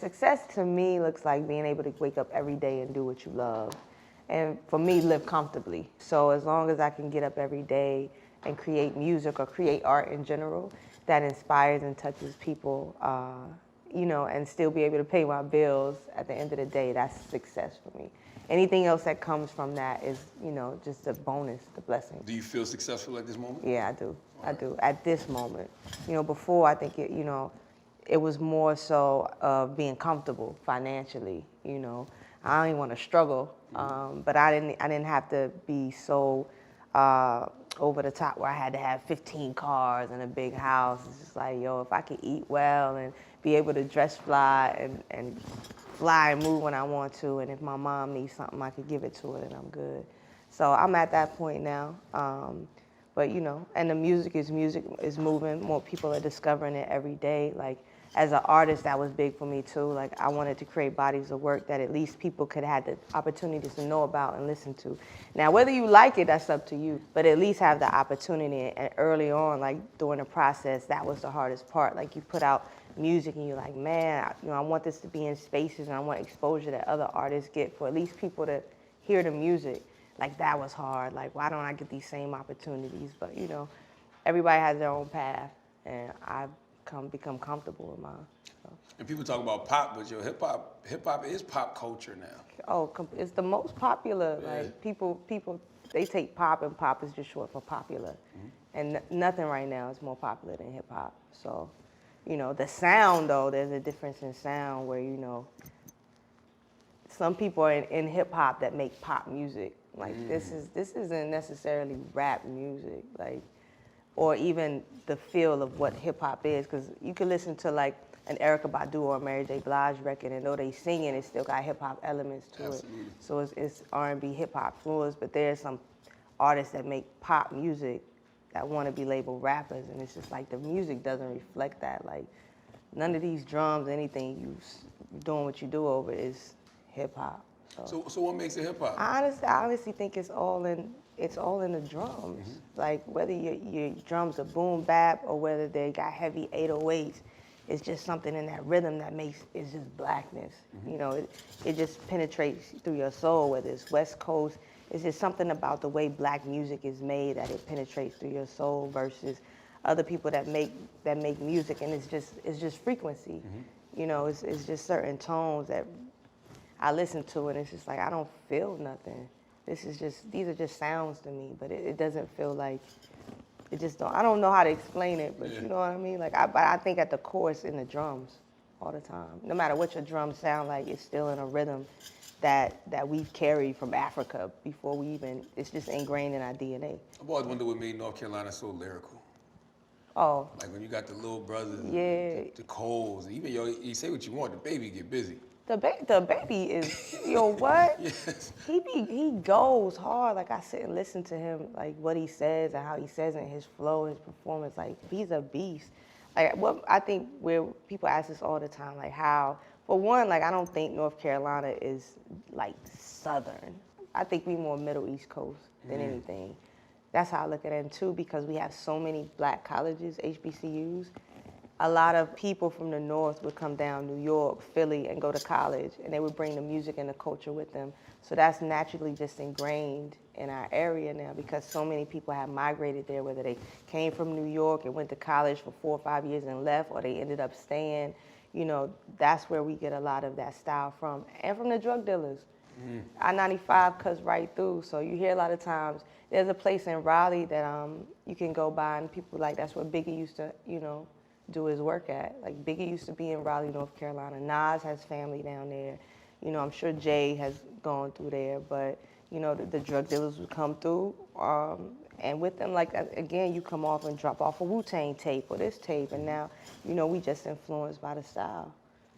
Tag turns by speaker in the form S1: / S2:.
S1: Success to me looks like being able to wake up every day and do what you love. And for me, live comfortably. So as long as I can get up every day and create music or create art in general that inspires and touches people, and still be able to pay my bills at the end of the day, that's success for me. Anything else that comes from that is, just a bonus, the blessing.
S2: Do you feel successful at this moment?
S1: Yeah, I do. I do. At this moment. Before I think it was more so of being comfortable financially. I don't even want to struggle, but I didn't have to be so over the top where I had to have 15 cars and a big house. It's just like, if I could eat well and be able to dress fly and fly and move when I want to, and if my mom needs something, I could give it to her, and I'm good. So I'm at that point now. But and the music is moving. More people are discovering it every day. Like, as an artist, that was big for me too. Like, I wanted to create bodies of work that at least people could have the opportunities to know about and listen to. Now, whether you like it, that's up to you. But at least have the opportunity. And early on, like during the process, that was the hardest part. Like, you put out music and you're like, man, I want this to be in spaces, and I want exposure that other artists get, for at least people to hear the music. Like, that was hard. Like, why don't I get these same opportunities? But, everybody has their own path, and I've become comfortable with mine. So.
S2: And people talk about pop, but hip hop is pop culture now.
S1: Oh, it's the most popular.
S2: Yeah.
S1: Like, people, they take pop, and pop is just short for popular. Mm-hmm. And nothing right now is more popular than hip hop. So, the sound, though, there's a difference in sound where, some people are in hip hop that make pop music. Like, this isn't necessarily rap music, like, or even the feel of what hip hop is, because you can listen to like an Erykah Badu or a Mary J. Blige record, and though they singing, it still got hip hop elements to
S2: Absolutely.
S1: it. So it's R&B hip hop fluids, but there's some artists that make pop music that want to be labeled rappers, and it's just like the music doesn't reflect that. Like, none of these drums, anything you doing what you do over is hip hop.
S2: So what makes it hip hop?
S1: I honestly think it's all in the drums. Mm-hmm. Like, whether your drums are boom bap or whether they got heavy 808s, it's just something in that rhythm that it's just blackness. Mm-hmm. It just penetrates through your soul. Whether it's West Coast, it's just something about the way black music is made that it penetrates through your soul versus other people that make music, and it's just frequency. Mm-hmm. It's just certain tones that I listen to, and it's just like, I don't feel nothing. These are just sounds to me, but it doesn't feel like, I don't know how to explain it, but yeah. You know what I mean? Like, I think at the core it's in the drums all the time. No matter what your drums sound like, it's still in a rhythm that we've carried from Africa before it's just ingrained in our DNA.
S2: I've always wondered what made North Carolina so lyrical.
S1: Oh.
S2: Like, when you got the little brothers,
S1: yeah.
S2: the Coles, even you say what you want, the baby get busy.
S1: The baby is, what?
S2: Yes.
S1: He goes hard. Like, I sit and listen to him, like what he says and how he says it, his flow, his performance. Like, he's a beast. Like, what I think, where people ask us all the time, like, how, for one, like, I don't think North Carolina is like Southern. I think we more Middle East Coast than anything. That's how I look at it. And two, because we have so many black colleges, HBCUs. A lot of people from the North would come down, New York, Philly, and go to college, and they would bring the music and the culture with them. So that's naturally just ingrained in our area now, because so many people have migrated there, whether they came from New York and went to college for 4 or 5 years and left, or they ended up staying. That's where we get a lot of that style from, and from the drug dealers. I-95 cuts right through, so you hear a lot of times, there's a place in Raleigh that you can go by, and people like, that's where Biggie used to, do his work at. Like, Biggie used to be in Raleigh, North Carolina. Nas has family down there. I'm sure Jay has gone through there, but, the drug dealers would come through, and with them, like, again, you come off and drop off a Wu-Tang tape or this tape, and now, we just influenced by the style.